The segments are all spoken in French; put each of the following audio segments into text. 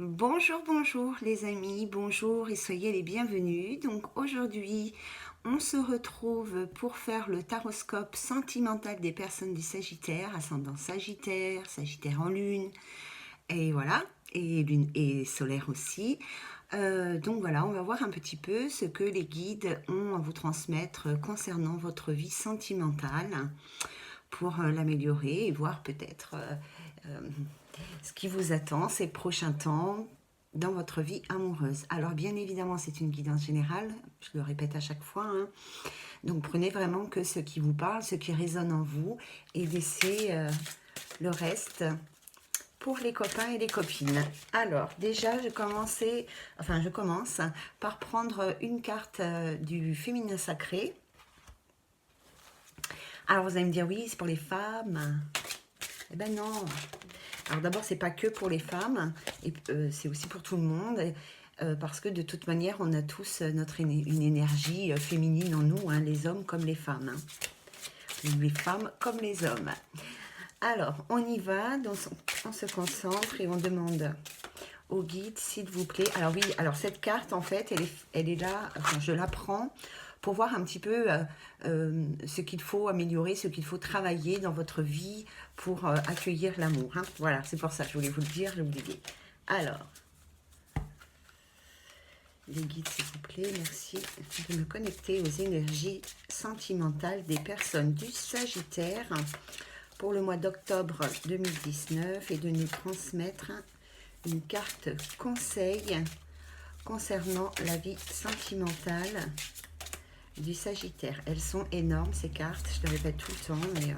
Bonjour, bonjour les amis, bonjour et soyez les bienvenus. Donc aujourd'hui, on se retrouve pour faire le taroscope sentimental des personnes du Sagittaire, ascendant Sagittaire, Sagittaire en lune, et voilà, et lune et solaire aussi. Donc voilà, on va voir un petit peu ce que les guides ont à vous transmettre concernant votre vie sentimentale pour l'améliorer et voir peut-être ce qui vous attend ces prochains temps dans votre vie amoureuse. Alors bien évidemment, c'est une guidance générale, je le répète à chaque fois, hein. Donc prenez vraiment que ce qui vous parle, ce qui résonne en vous, et laissez le reste pour les copains et les copines. Alors déjà, je commence par prendre une carte du féminin sacré. Alors vous allez me dire, oui, c'est pour les femmes. Eh ben non. Alors d'abord, c'est pas que pour les femmes, et c'est aussi pour tout le monde, parce que de toute manière, on a tous une énergie féminine en nous, hein, les hommes comme les femmes. Hein. Les femmes comme les hommes. Alors, on y va, donc on se concentre et on demande au guide, s'il vous plaît. Alors oui, alors cette carte, en fait, elle est là, enfin, je la prends pour voir un petit peu ce qu'il faut améliorer, ce qu'il faut travailler dans votre vie pour accueillir l'amour. Hein. Voilà, c'est pour ça, je voulais vous le dire, j'ai oublié. Alors, les guides, s'il vous plaît, merci de me connecter aux énergies sentimentales des personnes du Sagittaire pour le mois d'octobre 2019 et de nous transmettre une carte conseil concernant la vie sentimentale du Sagittaire. Elles sont énormes ces cartes, je le répète tout le temps, mais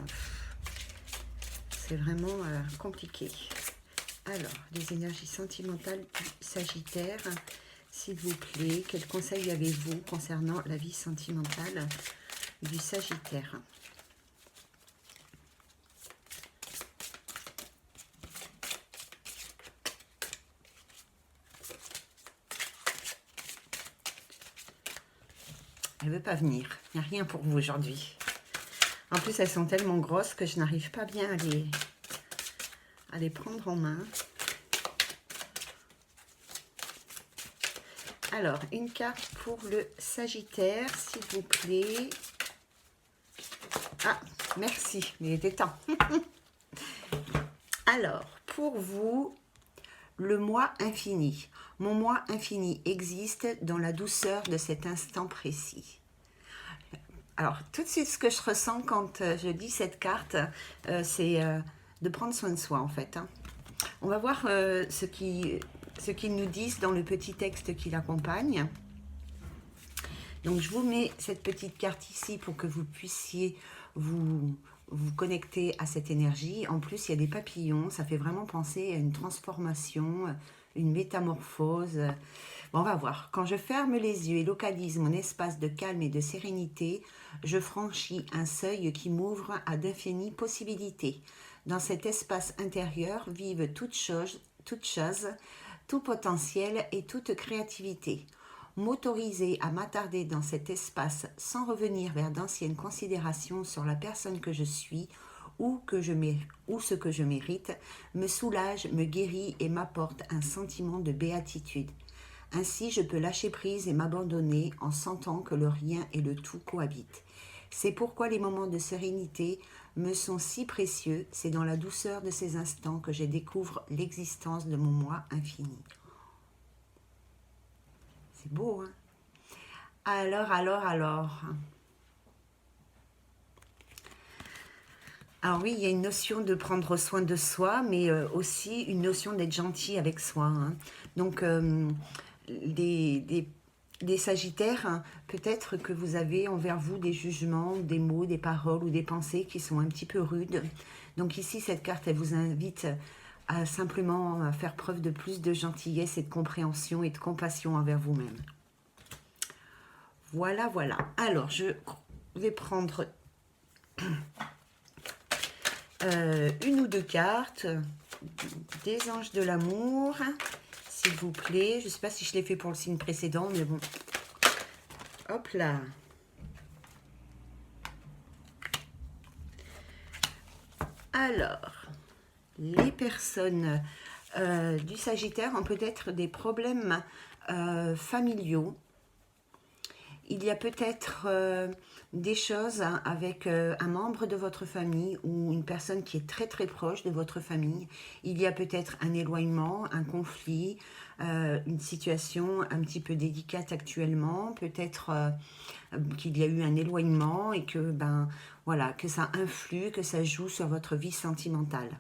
c'est vraiment compliqué. Alors, les énergies sentimentales du Sagittaire, s'il vous plaît, quels conseils avez-vous concernant la vie sentimentale du Sagittaire ? Elle ne veut pas venir. Il n'y a rien pour vous aujourd'hui. En plus, elles sont tellement grosses que je n'arrive pas bien à les prendre en main. Alors, une carte pour le Sagittaire, s'il vous plaît. Ah, merci, mais il était temps. Alors, pour vous, le moi infini. Mon moi infini existe dans la douceur de cet instant précis. Alors, tout de suite, ce que je ressens quand je lis cette carte, c'est de prendre soin de soi, en fait. Hein. On va voir ce qu'ils nous disent dans le petit texte qui l'accompagne. Donc, je vous mets cette petite carte ici pour que vous puissiez vous connecter à cette énergie. En plus, il y a des papillons. Ça fait vraiment penser à une transformation, une métamorphose. Bon, on va voir. Quand je ferme les yeux et localise mon espace de calme et de sérénité, je franchis un seuil qui m'ouvre à d'infinies possibilités. Dans cet espace intérieur vivent toutes choses, tout potentiel et toute créativité. M'autoriser à m'attarder dans cet espace sans revenir vers d'anciennes considérations sur la personne que je suis ou ce que je mérite, me soulage, me guérit et m'apporte un sentiment de béatitude. Ainsi, je peux lâcher prise et m'abandonner en sentant que le rien et le tout cohabitent. C'est pourquoi les moments de sérénité me sont si précieux. C'est dans la douceur de ces instants que je découvre l'existence de mon moi infini. C'est beau, hein? Alors. Alors oui, il y a une notion de prendre soin de soi, mais aussi une notion d'être gentil avec soi. Hein. Donc, des Sagittaires, hein, peut-être que vous avez envers vous des jugements, des mots, des paroles ou des pensées qui sont un petit peu rudes. Donc ici, cette carte, elle vous invite à simplement faire preuve de plus de gentillesse et de compréhension et de compassion envers vous-même. Voilà, voilà. Alors, je vais prendre une ou deux cartes des anges de l'amour, s'il vous plaît. Je ne sais pas si je l'ai fait pour le signe précédent, mais bon. Hop là. Alors, les personnes du Sagittaire ont peut-être des problèmes familiaux. Il y a peut-être des choses avec un membre de votre famille ou une personne qui est très très proche de votre famille. Il y a peut-être un éloignement, un conflit, une situation un petit peu délicate actuellement. Peut-être qu'il y a eu un éloignement et que, voilà, que ça influe, que ça joue sur votre vie sentimentale.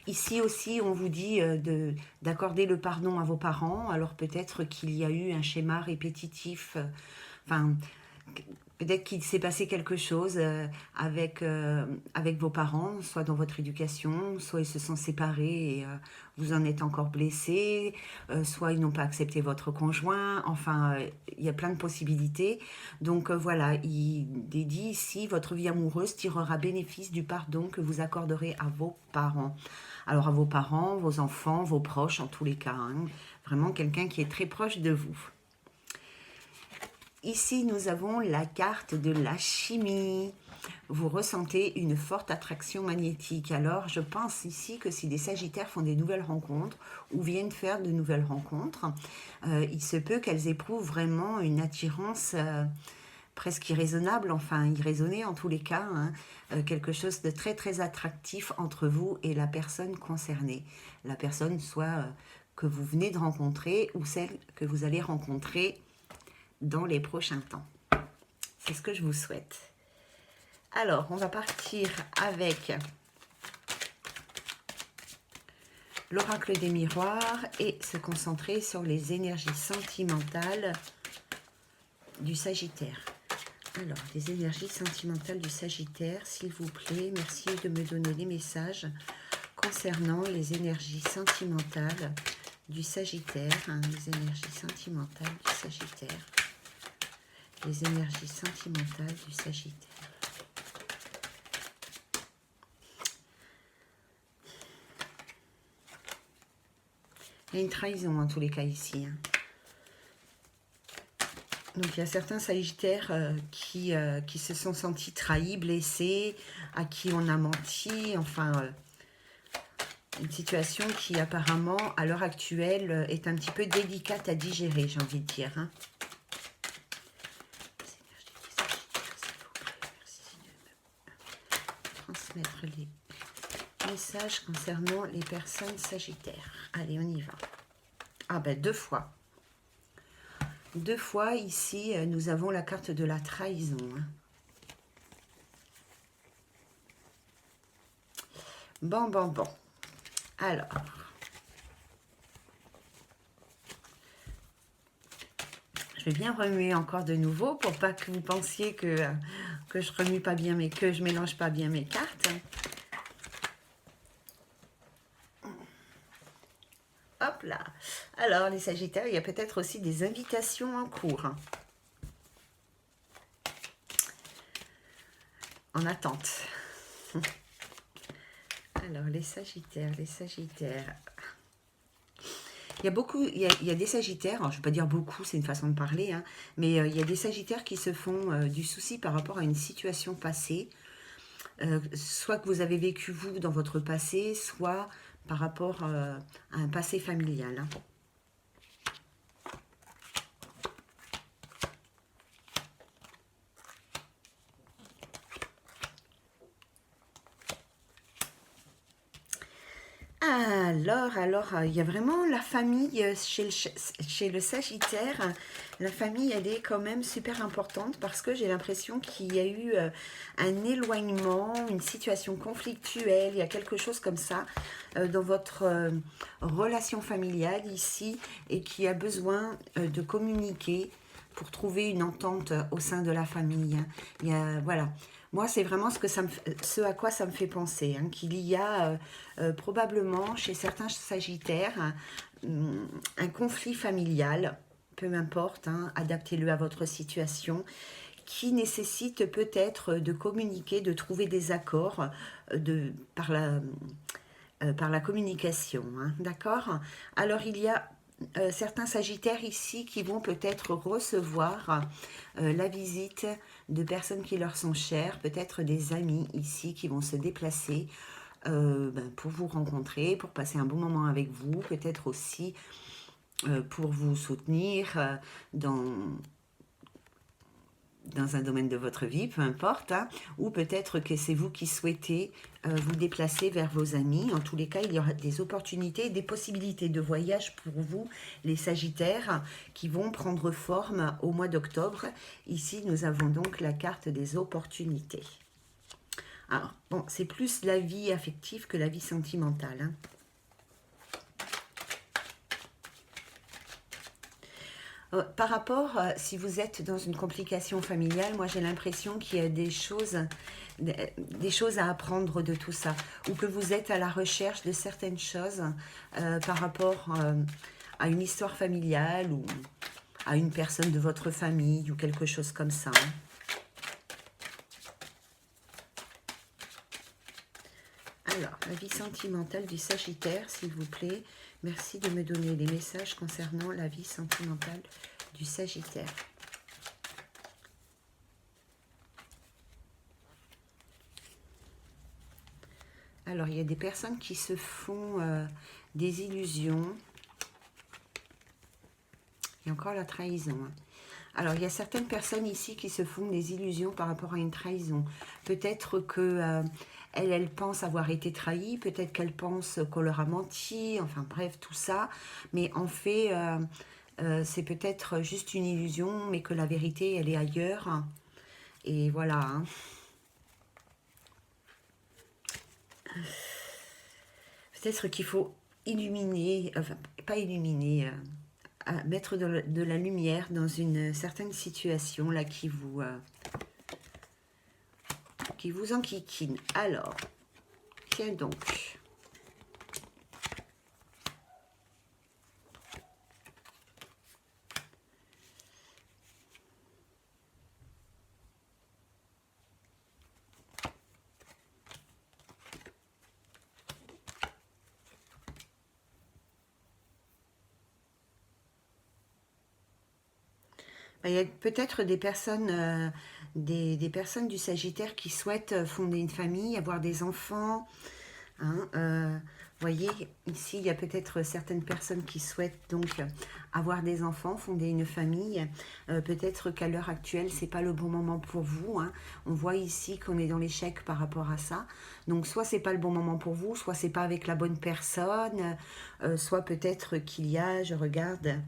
Ici aussi, on vous dit d'accorder le pardon à vos parents. Alors peut-être qu'il y a eu un schéma répétitif. Enfin, peut-être qu'il s'est passé quelque chose avec vos parents, soit dans votre éducation, soit ils se sont séparés et vous en êtes encore blessé, soit ils n'ont pas accepté votre conjoint. Enfin, il y a plein de possibilités. Donc voilà, il est dit ici, votre vie amoureuse tirera bénéfice du pardon que vous accorderez à vos parents. Alors à vos parents, vos enfants, vos proches en tous les cas. Hein. Vraiment quelqu'un qui est très proche de vous. Ici, nous avons la carte de la chimie. Vous ressentez une forte attraction magnétique. Alors, je pense ici que si des Sagittaires font des nouvelles rencontres ou viennent faire de nouvelles rencontres, il se peut qu'elles éprouvent vraiment une attirance presque irraisonnable, enfin irraisonnée en tous les cas, hein, quelque chose de très très attractif entre vous et la personne concernée. La personne soit que vous venez de rencontrer ou celle que vous allez rencontrer dans les prochains temps. C'est ce que je vous souhaite. Alors, on va partir avec l'oracle des miroirs et se concentrer sur les énergies sentimentales du Sagittaire. Alors, les énergies sentimentales du Sagittaire, s'il vous plaît, merci de me donner les messages concernant les énergies sentimentales du Sagittaire. Hein, les énergies sentimentales du Sagittaire. Les énergies sentimentales du Sagittaire. Il y a une trahison en tous les cas ici. Hein. Donc il y a certains Sagittaires qui se sont sentis trahis, blessés, à qui on a menti, enfin une situation qui apparemment à l'heure actuelle est un petit peu délicate à digérer, j'ai envie de dire. Hein. Transmettre les messages concernant les personnes Sagittaires. Allez, on y va. Ah ben 2 fois. 2 fois, ici, nous avons la carte de la trahison. Bon. Alors. Je vais bien remuer encore de nouveau pour pas que vous pensiez que je remue pas bien que je mélange pas bien mes cartes. Hop là. Alors, les Sagittaires, il y a peut-être aussi des invitations en cours. En attente. Alors, les Sagittaires. Il y a des Sagittaires, alors je ne vais pas dire beaucoup, c'est une façon de parler, hein, mais il y a des Sagittaires qui se font du souci par rapport à une situation passée, soit que vous avez vécu vous dans votre passé, soit par rapport à un passé familial. Hein. Alors, il y a vraiment la famille chez le Sagittaire. La famille, elle est quand même super importante parce que j'ai l'impression qu'il y a eu un éloignement, une situation conflictuelle, il y a quelque chose comme ça dans votre relation familiale ici et qui a besoin de communiquer pour trouver une entente au sein de la famille. Il y a, voilà. Moi, c'est vraiment ce à quoi ça me fait penser, hein, qu'il y a probablement chez certains Sagittaires un conflit familial, peu m'importe, hein, adaptez-le à votre situation, qui nécessite peut-être de communiquer, de trouver des accords par la communication, hein, d'accord? Alors, il y a certains Sagittaires ici qui vont peut-être recevoir la visite de personnes qui leur sont chères, peut-être des amis ici qui vont se déplacer pour vous rencontrer, pour passer un bon moment avec vous, peut-être aussi pour vous soutenir dans un domaine de votre vie, peu importe, hein, ou peut-être que c'est vous qui souhaitez vous déplacer vers vos amis. En tous les cas, il y aura des opportunités, des possibilités de voyage pour vous, les Sagittaires, qui vont prendre forme au mois d'octobre. Ici, nous avons donc la carte des opportunités. Alors, bon, c'est plus la vie affective que la vie sentimentale, hein. Par rapport, si vous êtes dans une complication familiale, moi j'ai l'impression qu'il y a des choses à apprendre de tout ça, ou que vous êtes à la recherche de certaines choses par rapport à une histoire familiale, ou à une personne de votre famille, ou quelque chose comme ça, hein. Alors, la vie sentimentale du Sagittaire, s'il vous plaît. Merci de me donner les messages concernant la vie sentimentale du Sagittaire. Alors, il y a des personnes qui se font des illusions. Il y a encore la trahison, hein. Alors, il y a certaines personnes ici qui se font des illusions par rapport à une trahison. Peut-être que elle pense avoir été trahie, peut-être qu'elle pense qu'on leur a menti, enfin bref, tout ça. Mais en fait, c'est peut-être juste une illusion, mais que la vérité, elle est ailleurs. Et voilà, hein. Peut-être qu'il faut illuminer, enfin, pas illuminer, mettre de la lumière dans une certaine situation là qui vous enquiquine. Alors, tiens donc. Il y a peut-être des personnes, des personnes du Sagittaire qui souhaitent fonder une famille, avoir des enfants, hein. Vous voyez, ici, il y a peut-être certaines personnes qui souhaitent donc avoir des enfants, fonder une famille. Peut-être qu'à l'heure actuelle, c'est pas le bon moment pour vous, hein. On voit ici qu'on est dans l'échec par rapport à ça. Donc, soit c'est pas le bon moment pour vous, soit c'est pas avec la bonne personne, soit peut-être qu'il y a, je regarde,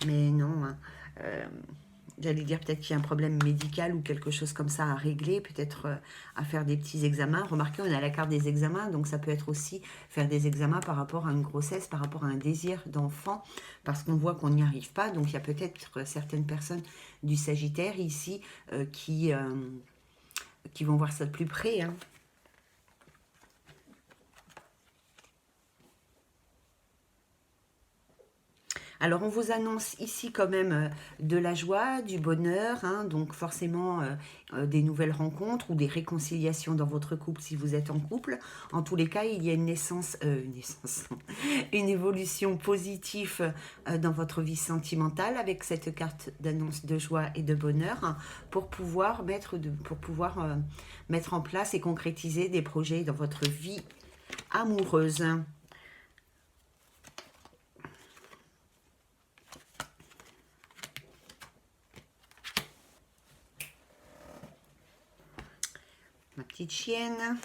mais non, hein. J'allais dire peut-être qu'il y a un problème médical ou quelque chose comme ça à régler, peut-être à faire des petits examens. Remarquez, on a la carte des examens, donc ça peut être aussi faire des examens par rapport à une grossesse, par rapport à un désir d'enfant, parce qu'on voit qu'on n'y arrive pas. Donc il y a peut-être certaines personnes du Sagittaire ici qui vont voir ça de plus près, hein. Alors, on vous annonce ici quand même de la joie, du bonheur, hein, donc forcément des nouvelles rencontres ou des réconciliations dans votre couple si vous êtes en couple. En tous les cas, il y a une une évolution positive dans votre vie sentimentale avec cette carte d'annonce de joie et de bonheur, hein, pour pouvoir mettre en place et concrétiser des projets dans votre vie amoureuse. Ma petite chienne.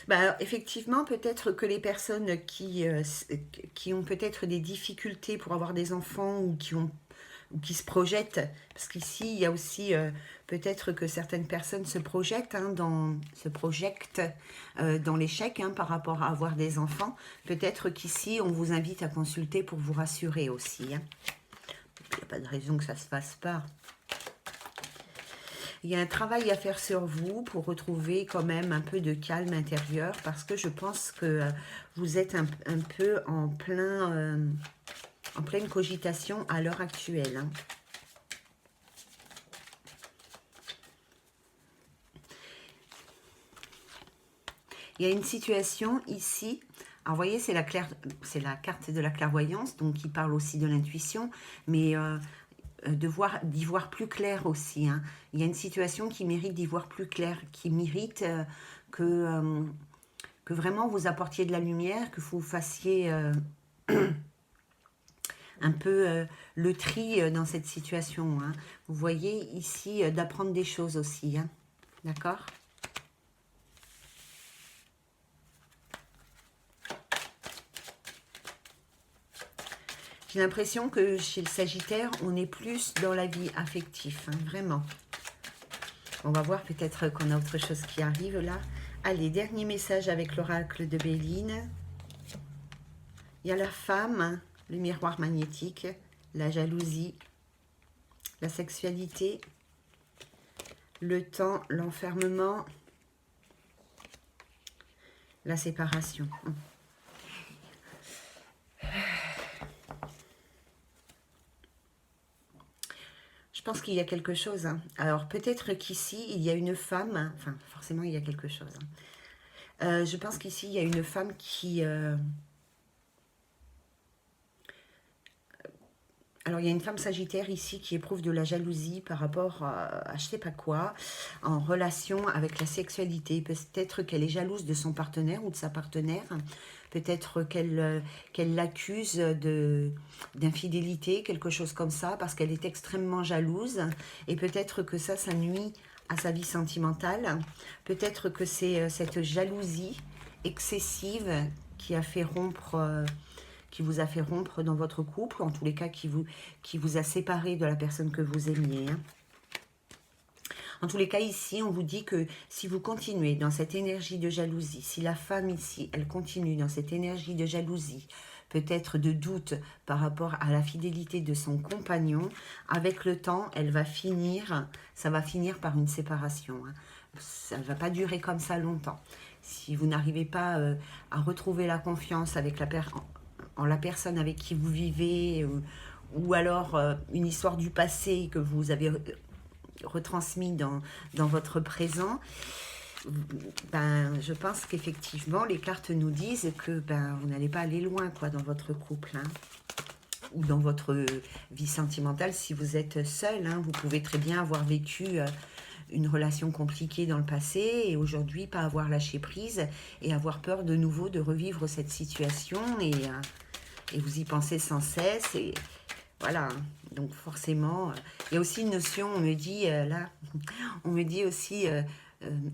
Alors, effectivement, peut-être que les personnes qui ont peut-être des difficultés pour avoir des enfants ou qui se projettent, parce qu'ici, il y a aussi peut-être que certaines personnes se projettent, hein, dans l'échec, hein, par rapport à avoir des enfants. Peut-être qu'ici, on vous invite à consulter pour vous rassurer aussi, hein. Il n'y a pas de raison que ça ne se fasse pas. Il y a un travail à faire sur vous pour retrouver quand même un peu de calme intérieur, parce que je pense que vous êtes un peu en pleine cogitation à l'heure actuelle, hein. Il y a une situation ici. Alors, vous voyez, c'est la carte de la clairvoyance, donc qui parle aussi de l'intuition, mais d'y voir plus clair aussi. Hein. Il y a une situation qui mérite d'y voir plus clair, qui mérite que vraiment vous apportiez de la lumière, que vous fassiez un peu le tri dans cette situation. Hein. Vous voyez ici d'apprendre des choses aussi. Hein. D'accord ? J'ai l'impression que chez le Sagittaire, on est plus dans la vie affective, hein, vraiment. On va voir peut-être qu'on a autre chose qui arrive là. Allez, dernier message avec l'oracle de Béline. Il y a la femme, le miroir magnétique, la jalousie, la sexualité, le temps, l'enfermement, la séparation. Je pense qu'il y a quelque chose. Hein. Alors peut-être qu'ici, il y a une femme, hein, enfin forcément il y a quelque chose. Hein. Je pense qu'ici, il y a une femme qui... Alors il y a une femme sagittaire ici qui éprouve de la jalousie par rapport à je sais pas quoi, en relation avec la sexualité. Peut-être qu'elle est jalouse de son partenaire ou de sa partenaire. Peut-être qu'elle l'accuse d'infidélité, quelque chose comme ça, parce qu'elle est extrêmement jalouse. Et peut-être que ça nuit à sa vie sentimentale. Peut-être que c'est cette jalousie excessive qui a fait rompre... qui vous a fait rompre dans votre couple, en tous les cas qui vous a séparé de la personne que vous aimiez. Hein. En tous les cas, ici, on vous dit que si vous continuez dans cette énergie de jalousie, si la femme ici, elle continue dans cette énergie de jalousie, peut-être de doute par rapport à la fidélité de son compagnon, avec le temps, elle va finir, ça va finir par une séparation. Hein. Ça ne va pas durer comme ça longtemps. Si vous n'arrivez pas à retrouver la confiance avec la personne avec qui vous vivez, ou alors une histoire du passé que vous avez retransmis dans votre présent, ben, je pense qu'effectivement, les cartes nous disent que vous n'allez pas aller loin quoi, dans votre couple. Hein, ou dans votre vie sentimentale, si vous êtes seul. Hein, vous pouvez très bien avoir vécu... une relation compliquée dans le passé et aujourd'hui pas avoir lâché prise et avoir peur de nouveau de revivre cette situation et vous y pensez sans cesse et voilà, donc forcément il y a aussi une notion, on me dit là, on me dit aussi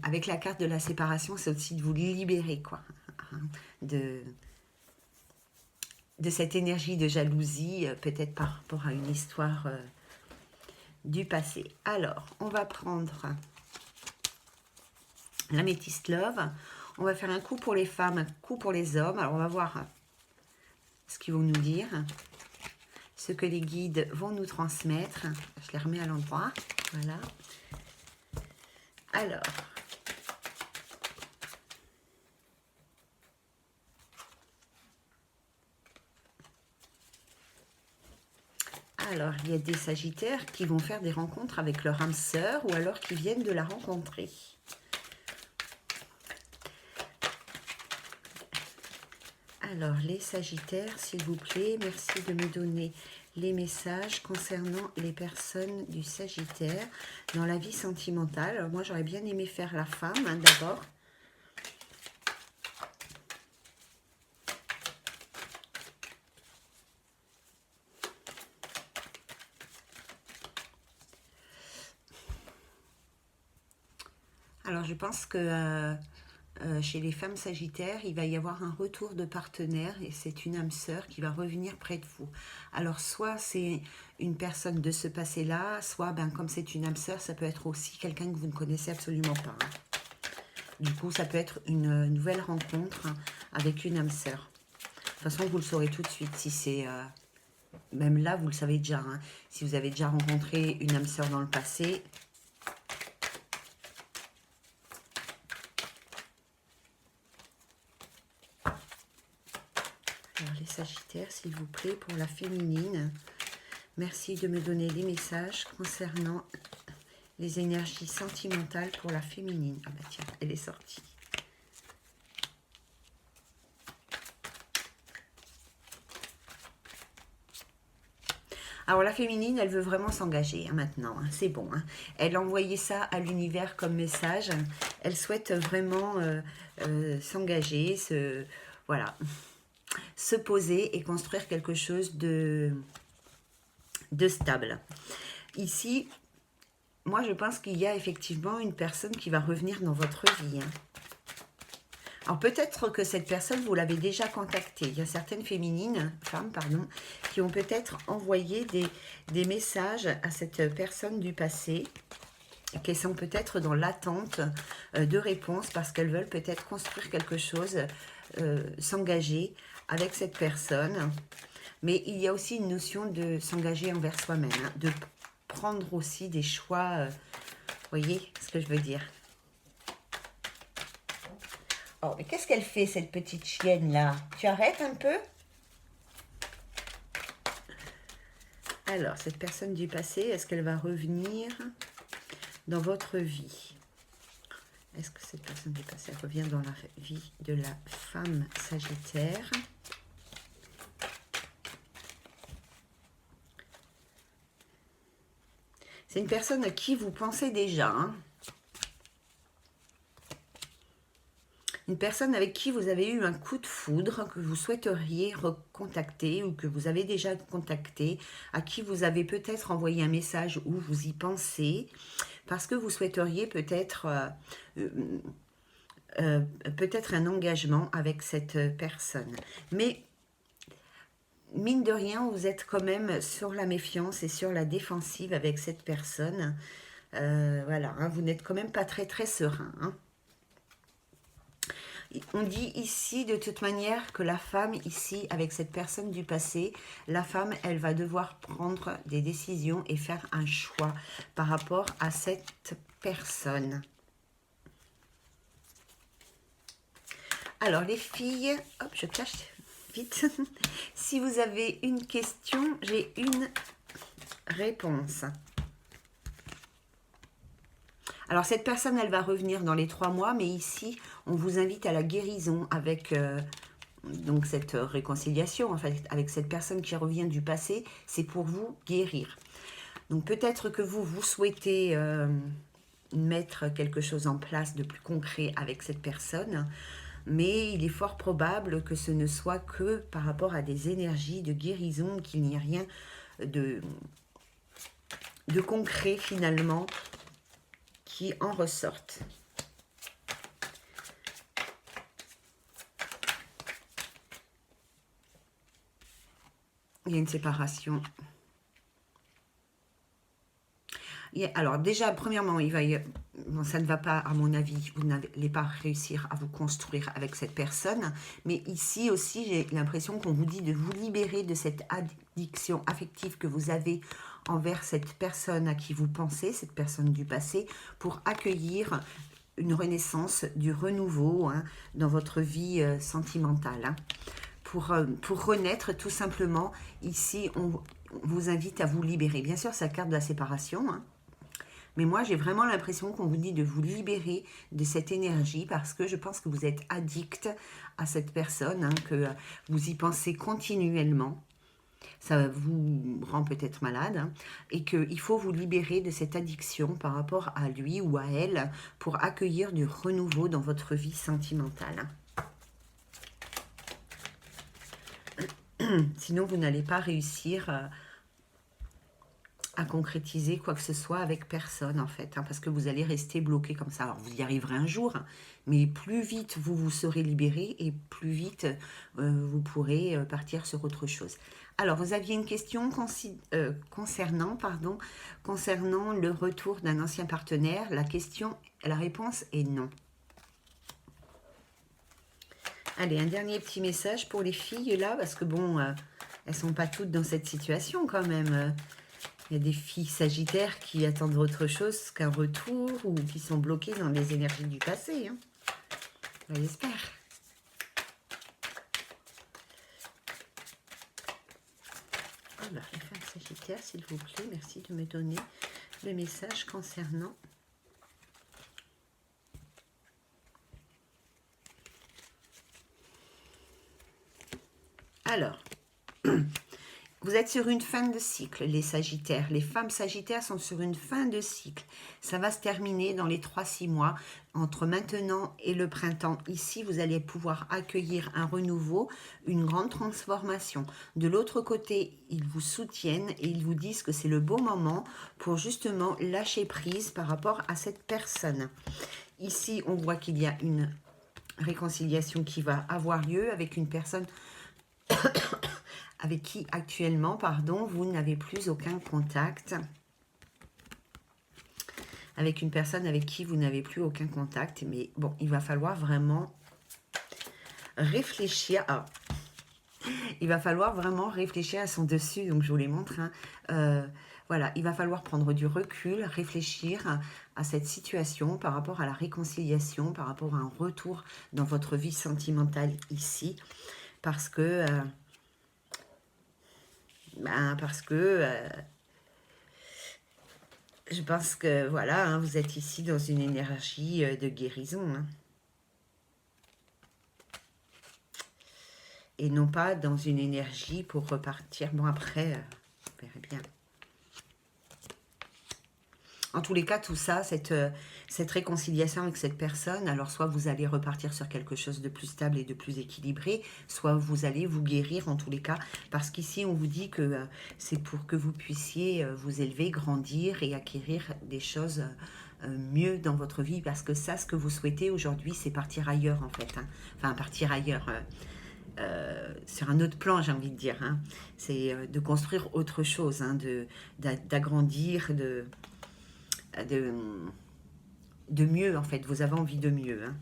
avec la carte de la séparation, c'est aussi de vous libérer quoi, hein, de cette énergie de jalousie, peut-être par rapport à une histoire du passé. Alors, on va prendre l'améthyste love. On va faire un coup pour les femmes, un coup pour les hommes. Alors, on va voir ce qu'ils vont nous dire, ce que les guides vont nous transmettre. Je les remets à l'endroit. Voilà. Alors, il y a des sagittaires qui vont faire des rencontres avec leur âme sœur ou alors qui viennent de la rencontrer. Alors, les sagittaires, s'il vous plaît, merci de me donner les messages concernant les personnes du sagittaire dans la vie sentimentale. Alors, moi, j'aurais bien aimé faire la femme, hein, d'abord. Alors, je pense que chez les femmes sagittaires, il va y avoir un retour de partenaire et c'est une âme sœur qui va revenir près de vous. Alors, soit c'est une personne de ce passé-là, soit, comme c'est une âme sœur, ça peut être aussi quelqu'un que vous ne connaissez absolument pas. Hein. Du coup, ça peut être une nouvelle rencontre avec une âme sœur. De toute façon, vous le saurez tout de suite si c'est... même là, vous le savez déjà. Hein. Si vous avez déjà rencontré une âme sœur dans le passé... Alors, les sagittaires, s'il vous plaît, pour la féminine, merci de me donner les messages concernant les énergies sentimentales pour la féminine. Ah bah tiens, elle est sortie. Alors la féminine, elle veut vraiment s'engager maintenant, hein, c'est bon. Hein. Elle a envoyé ça à l'univers comme message. Elle souhaite vraiment s'engager, voilà, se poser et construire quelque chose de stable. Ici, moi je pense qu'il y a effectivement une personne qui va revenir dans votre vie. Hein. Alors peut-être que cette personne, vous l'avez déjà contactée. Il y a certaines femmes, qui ont peut-être envoyé des messages à cette personne du passé, qui sont peut-être dans l'attente de réponses parce qu'elles veulent peut-être construire quelque chose, s'engager avec cette personne. Mais il y a aussi une notion de s'engager envers soi-même, hein, de prendre aussi des choix. Voyez ce que je veux dire? Oh, mais qu'est-ce qu'elle fait, cette petite chienne-là? Tu arrêtes un peu? Alors, cette personne du passé, est-ce qu'elle va revenir dans votre vie? Est-ce que cette personne du passé revient dans la vie de la femme Sagittaire? C'est une personne à qui vous pensez déjà, hein? Une personne avec qui vous avez eu un coup de foudre, que vous souhaiteriez recontacter ou que vous avez déjà contacté, à qui vous avez peut-être envoyé un message ou vous y pensez, parce que vous souhaiteriez peut-être peut-être un engagement avec cette personne. Mais mine de rien, vous êtes quand même sur la méfiance et sur la défensive avec cette personne. Voilà, hein, vous n'êtes quand même pas très très serein. Hein. On dit ici de toute manière que la femme ici, avec cette personne du passé, la femme, elle va devoir prendre des décisions et faire un choix par rapport à cette personne. Alors les filles, hop, je cache vite. Si vous avez une question, j'ai une réponse. Alors cette personne, elle va revenir dans les 3 mois, mais ici, on vous invite à la guérison avec donc cette réconciliation, en fait, avec cette personne qui revient du passé, c'est pour vous guérir. Donc peut-être que vous souhaitez mettre quelque chose en place de plus concret avec cette personne, mais il est fort probable que ce ne soit que par rapport à des énergies de guérison, qu'il n'y ait rien de concret finalement qui en ressortent. Il y a une séparation. Alors déjà, premièrement, ça ne va pas, à mon avis, vous n'allez pas réussir à vous construire avec cette personne. Mais ici aussi, j'ai l'impression qu'on vous dit de vous libérer de cette addiction affective que vous avez envers cette personne à qui vous pensez, cette personne du passé, pour accueillir une renaissance, du renouveau hein, dans votre vie sentimentale. Hein. Pour renaître, tout simplement, ici, on vous invite à vous libérer. Bien sûr, c'est la carte de la séparation, hein. Mais moi, j'ai vraiment l'impression qu'on vous dit de vous libérer de cette énergie parce que je pense que vous êtes addict à cette personne, hein, que vous y pensez continuellement. Ça vous rend peut-être malade hein, et qu'il faut vous libérer de cette addiction par rapport à lui ou à elle pour accueillir du renouveau dans votre vie sentimentale. Sinon, vous n'allez pas réussir à concrétiser quoi que ce soit avec personne en fait, hein, parce que vous allez rester bloqué comme ça. Alors vous y arriverez un jour, hein, mais plus vite vous vous serez libéré et plus vite vous pourrez partir sur autre chose. Alors vous aviez une question concernant le retour d'un ancien partenaire. La réponse est non. Allez, un dernier petit message pour les filles là, parce que bon, elles sont pas toutes dans cette situation quand même. Il y a des filles sagittaires qui attendent autre chose qu'un retour ou qui sont bloquées dans les énergies du passé. Hein. J'espère. Alors, les femmes sagittaires, s'il vous plaît, merci de me donner le message concernant... Alors, Vous êtes sur une fin de cycle, les Sagittaires. Les femmes Sagittaires sont sur une fin de cycle. Ça va se terminer dans les 3-6 mois, entre maintenant et le printemps. Ici, vous allez pouvoir accueillir un renouveau, une grande transformation. De l'autre côté, ils vous soutiennent et ils vous disent que c'est le bon moment pour justement lâcher prise par rapport à cette personne. Ici, on voit qu'il y a une réconciliation qui va avoir lieu avec une personne avec qui actuellement, pardon, vous n'avez plus aucun contact. Avec une personne avec qui vous n'avez plus aucun contact. Mais bon, il va falloir vraiment réfléchir. Ah, il va falloir vraiment réfléchir à son dessus. Donc, je vous les montre. Hein. Voilà, il va falloir prendre du recul, réfléchir à cette situation par rapport à la réconciliation, par rapport à un retour dans votre vie sentimentale ici. Parce que... je pense que, voilà, hein, vous êtes ici dans une énergie de guérison. Hein. Et non pas dans une énergie pour repartir. Bon, après, vous verrez bien. En tous les cas, tout ça, cette réconciliation avec cette personne, alors soit vous allez repartir sur quelque chose de plus stable et de plus équilibré, soit vous allez vous guérir en tous les cas, parce qu'ici, on vous dit que c'est pour que vous puissiez vous élever, grandir et acquérir des choses mieux dans votre vie, parce que ça, ce que vous souhaitez aujourd'hui, c'est partir ailleurs en fait. Hein. Enfin, partir ailleurs. Sur un autre plan, j'ai envie de dire. Hein. C'est de construire autre chose, hein, d'agrandir, de mieux en fait, vous avez envie de mieux. Hein.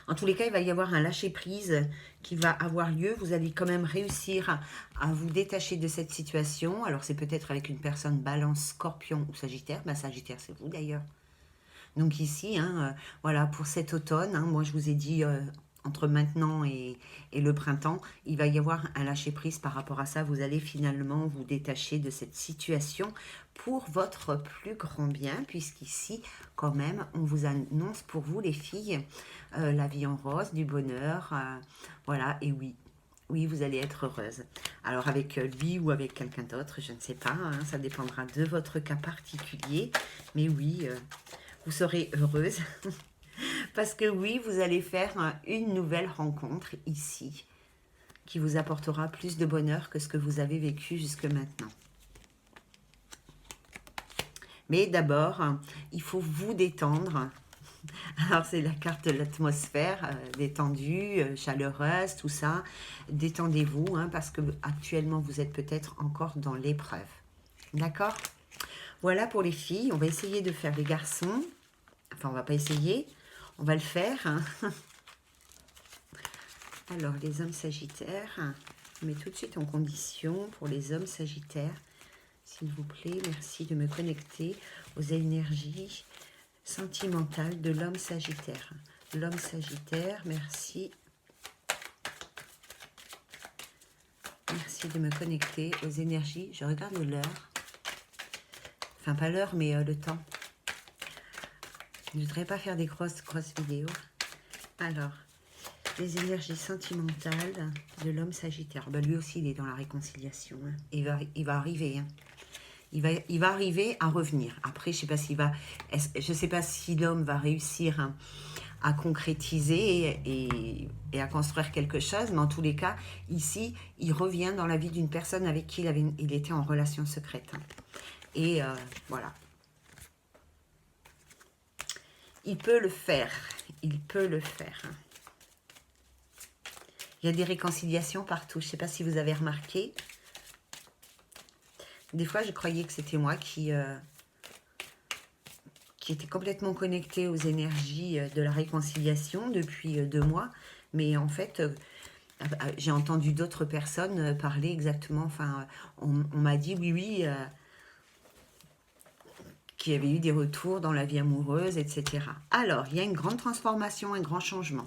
En tous les cas, il va y avoir un lâcher-prise qui va avoir lieu. Vous allez quand même réussir à vous détacher de cette situation. Alors, c'est peut-être avec une personne Balance, Scorpion ou Sagittaire. Ben, Sagittaire, c'est vous d'ailleurs. Donc ici, hein, voilà, pour cet automne, hein, moi je vous ai dit entre maintenant et le printemps, il va y avoir un lâcher-prise par rapport à ça. Vous allez finalement vous détacher de cette situation pour votre plus grand bien, puisqu'ici, quand même, on vous annonce pour vous les filles, la vie en rose, du bonheur, voilà, et oui. Oui, vous allez être heureuse. Alors avec lui ou avec quelqu'un d'autre, je ne sais pas, hein, ça dépendra de votre cas particulier, mais oui... vous serez heureuse parce que oui, vous allez faire une nouvelle rencontre ici qui vous apportera plus de bonheur que ce que vous avez vécu jusque maintenant. Mais d'abord, il faut vous détendre. Alors, c'est la carte de l'atmosphère, détendue, chaleureuse, tout ça. Détendez-vous, hein, parce que actuellement, vous êtes peut-être encore dans l'épreuve. D'accord ? Voilà pour les filles. On va essayer de faire les garçons. Enfin, on va pas essayer. On va le faire. Hein. Alors, les hommes sagittaires. On met tout de suite en condition pour les hommes sagittaires. S'il vous plaît, merci de me connecter aux énergies sentimentales de l'homme sagittaire. L'homme sagittaire, merci. Merci de me connecter aux énergies. Je regarde l'heure. Enfin, pas l'heure, mais le temps. Je ne voudrais pas faire des grosses vidéos. Alors, les énergies sentimentales de l'homme sagittaire. Ben, lui aussi, il est dans la réconciliation. Hein. Il va arriver. Hein. Il va arriver à revenir. Après, je ne sais pas si l'homme va réussir hein, à concrétiser et à construire quelque chose. Mais en tous les cas, ici, il revient dans la vie d'une personne avec qui il était en relation secrète. Hein. Et voilà. Il peut le faire. Il peut le faire. Il y a des réconciliations partout. Je ne sais pas si vous avez remarqué. Des fois, je croyais que c'était moi qui était complètement connectée aux énergies de la réconciliation depuis 2 mois. Mais en fait, j'ai entendu d'autres personnes parler exactement. Enfin, on m'a dit oui, qu'il y avait eu des retours dans la vie amoureuse, etc. Alors, il y a une grande transformation, un grand changement.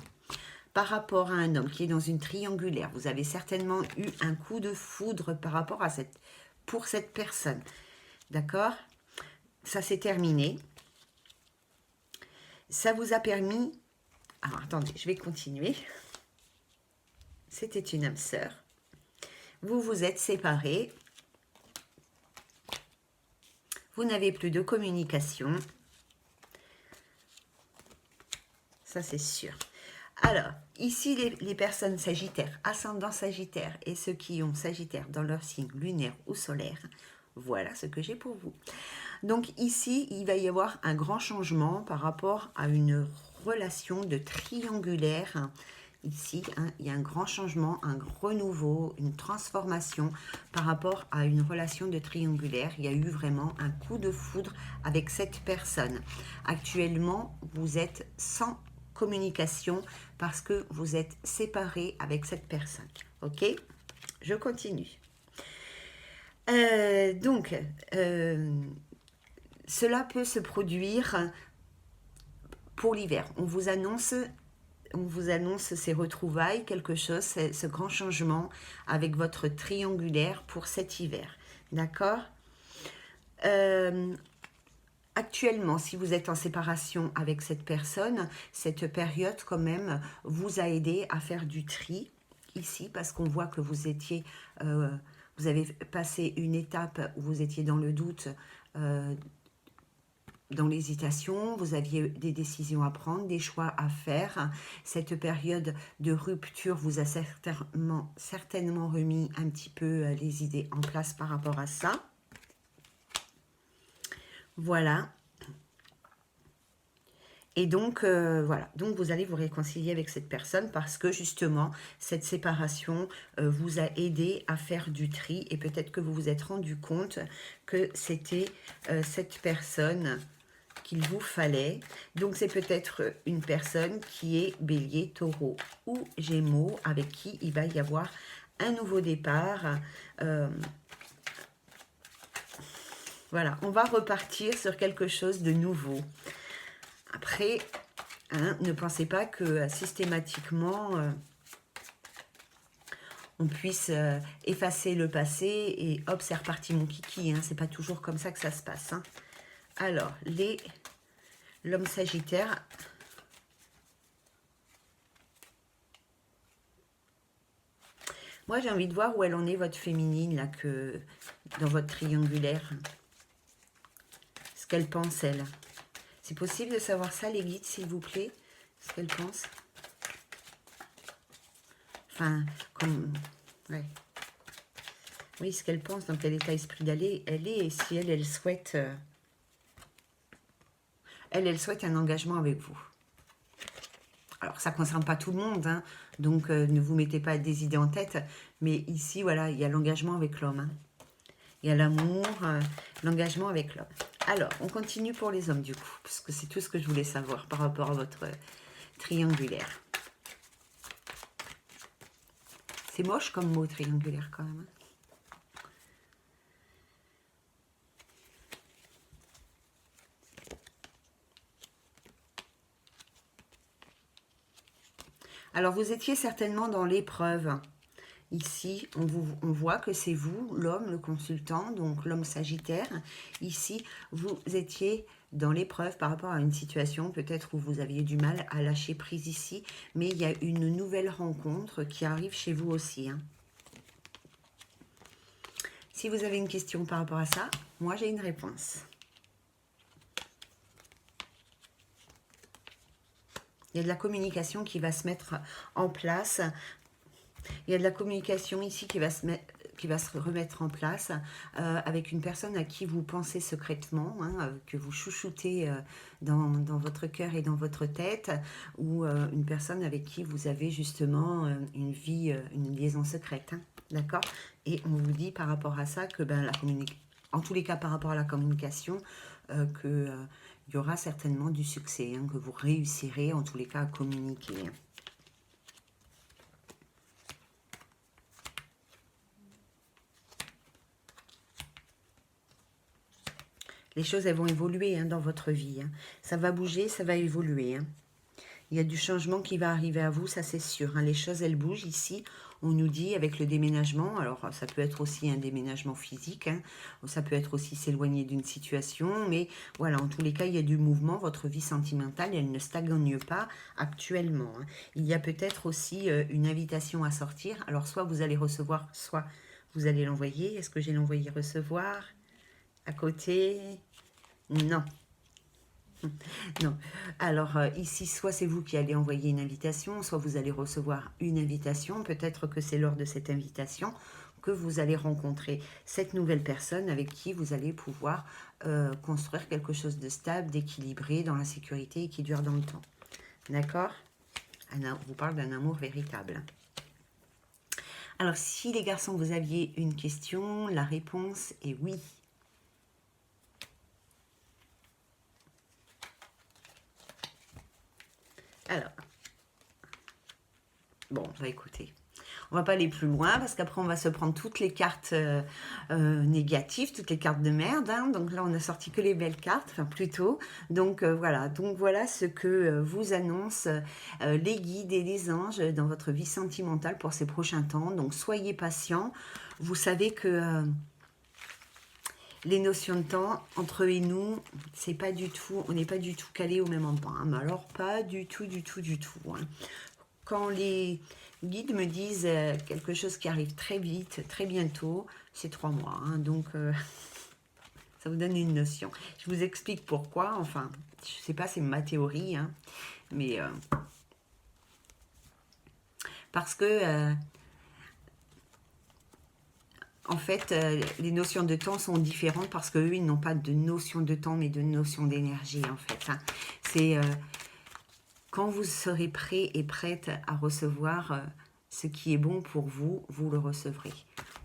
Par rapport à un homme qui est dans une triangulaire, vous avez certainement eu un coup de foudre par rapport à pour cette personne. D'accord? Ça, c'est terminé. Ça vous a permis... Alors, attendez, je vais continuer. C'était une âme sœur. Vous vous êtes séparés. Vous n'avez plus de communication. Ça, c'est sûr. Alors, ici, les personnes sagittaires, ascendant sagittaire et ceux qui ont sagittaire dans leur signe lunaire ou solaire, voilà ce que j'ai pour vous. Donc ici, il va y avoir un grand changement par rapport à une relation de triangulaire. Ici, hein, il y a un grand changement, un renouveau, une transformation par rapport à une relation de triangulaire. Il y a eu vraiment un coup de foudre avec cette personne. Actuellement, vous êtes sans communication parce que vous êtes séparés avec cette personne. Ok? Je continue. Cela peut se produire pour l'hiver. On vous annonce ces retrouvailles, quelque chose, ce grand changement avec votre triangulaire pour cet hiver. D'accord? Actuellement, si vous êtes en séparation avec cette personne, cette période quand même vous a aidé à faire du tri ici parce qu'on voit que vous étiez, vous avez passé une étape où vous étiez dans le doute, dans l'hésitation, vous aviez des décisions à prendre, des choix à faire. Cette période de rupture vous a certainement remis un petit peu les idées en place par rapport à ça. Voilà. Et donc, voilà, donc vous allez vous réconcilier avec cette personne parce que justement, cette séparation vous a aidé à faire du tri et peut-être que vous vous êtes rendu compte que c'était cette personne qu'il vous fallait. Donc, c'est peut-être une personne qui est Bélier, Taureau ou Gémeaux avec qui il va y avoir un nouveau départ. Voilà, on va repartir sur quelque chose de nouveau. Après, hein, ne pensez pas que systématiquement, on puisse effacer le passé et hop, c'est reparti mon kiki. Hein, c'est pas toujours comme ça que ça se passe. Hein. Alors, l'homme sagittaire... Moi, j'ai envie de voir où elle en est, votre féminine, là, que dans votre triangulaire. Ce qu'elle pense, elle. C'est possible de savoir ça, les guides, s'il vous plaît? Ce qu'elle pense. Enfin, comme... Ouais. Oui, ce qu'elle pense, dans quel état d'esprit d'aller, elle est, et si elle souhaite... Elle souhaite un engagement avec vous. Alors, ça ne concerne pas tout le monde, hein, donc ne vous mettez pas des idées en tête, mais ici, voilà, il y a l'engagement avec l'homme. Hein. Il y a l'amour, l'engagement avec l'homme. Alors, on continue pour les hommes, du coup, parce que c'est tout ce que je voulais savoir par rapport à votre triangulaire. C'est moche comme mot, triangulaire, quand même. Hein. Alors, vous étiez certainement dans l'épreuve. Ici, on voit que c'est vous, l'homme, le consultant, donc l'homme sagittaire. Ici, vous étiez dans l'épreuve par rapport à une situation peut-être où vous aviez du mal à lâcher prise ici. Mais il y a une nouvelle rencontre qui arrive chez vous aussi. Hein. Si vous avez une question par rapport à ça, moi j'ai une réponse. Il y a de la communication qui va se mettre en place. Il y a de la communication ici qui va se remettre en place avec une personne à qui vous pensez secrètement, hein, que vous chouchoutez dans votre cœur et dans votre tête, ou une personne avec qui vous avez justement une liaison secrète. Hein, d'accord? Et on vous dit par rapport à ça que en tous les cas par rapport à la communication, que... il y aura certainement du succès, hein, que vous réussirez en tous les cas à communiquer. Les choses, elles vont évoluer hein, dans votre vie. Hein. Ça va bouger, ça va évoluer. Hein. Il y a du changement qui va arriver à vous, ça c'est sûr, hein. Les choses, elles bougent ici. On nous dit avec le déménagement, alors ça peut être aussi un déménagement physique, hein, ça peut être aussi s'éloigner d'une situation, mais voilà, en tous les cas, il y a du mouvement. Votre vie sentimentale, elle ne stagne pas actuellement, hein. Il y a peut-être aussi une invitation à sortir. Alors, soit vous allez recevoir, soit vous allez l'envoyer. Est-ce que j'ai l'envoyé recevoir à côté? Non. Non. Alors ici, soit c'est vous qui allez envoyer une invitation, soit vous allez recevoir une invitation. Peut-être que c'est lors de cette invitation que vous allez rencontrer cette nouvelle personne avec qui vous allez pouvoir construire quelque chose de stable, d'équilibré, dans la sécurité et qui dure dans le temps. D'accord? On vous parle d'un amour véritable. Alors, si les garçons, vous aviez une question, la réponse est oui. Alors, bon, on va écouter. On va pas aller plus loin parce qu'après on va se prendre toutes les cartes négatives, toutes les cartes de merde, hein. Donc là on a sorti que les belles cartes, enfin plutôt. Donc voilà, ce que vous annoncent les guides et les anges dans votre vie sentimentale pour ces prochains temps. Donc soyez patients. Vous savez que les notions de temps entre eux et nous, c'est pas du tout, on n'est pas du tout calé au même endroit, hein. Mais alors pas du tout, hein. Quand les guides me disent quelque chose qui arrive très vite, très bientôt, c'est 3 mois, hein. Donc ça vous donne une notion. Je vous explique pourquoi, enfin, je sais pas, c'est ma théorie, hein, mais parce que en fait, les notions de temps sont différentes parce qu'eux, ils n'ont pas de notion de temps, mais de notion d'énergie, en fait, hein. C'est quand vous serez prêt et prête à recevoir ce qui est bon pour vous, vous le recevrez.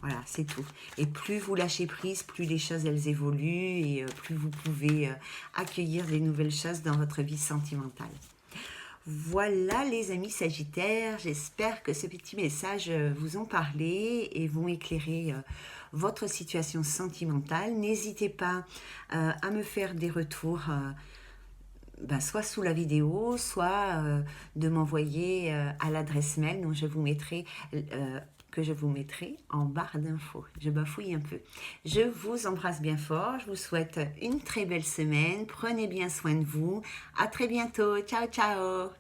Voilà, c'est tout. Et plus vous lâchez prise, plus les choses, elles évoluent et plus vous pouvez accueillir des nouvelles choses dans votre vie sentimentale. Voilà les amis Sagittaires, j'espère que ce petit message vous ont parlé et vont éclairer votre situation sentimentale. N'hésitez pas à me faire des retours soit sous la vidéo, soit de m'envoyer à l'adresse mail dont je vous mettrai, que je vous mettrai en barre d'infos. Je bafouille un peu. Je vous embrasse bien fort. Je vous souhaite une très belle semaine. Prenez bien soin de vous. À très bientôt. Ciao, ciao.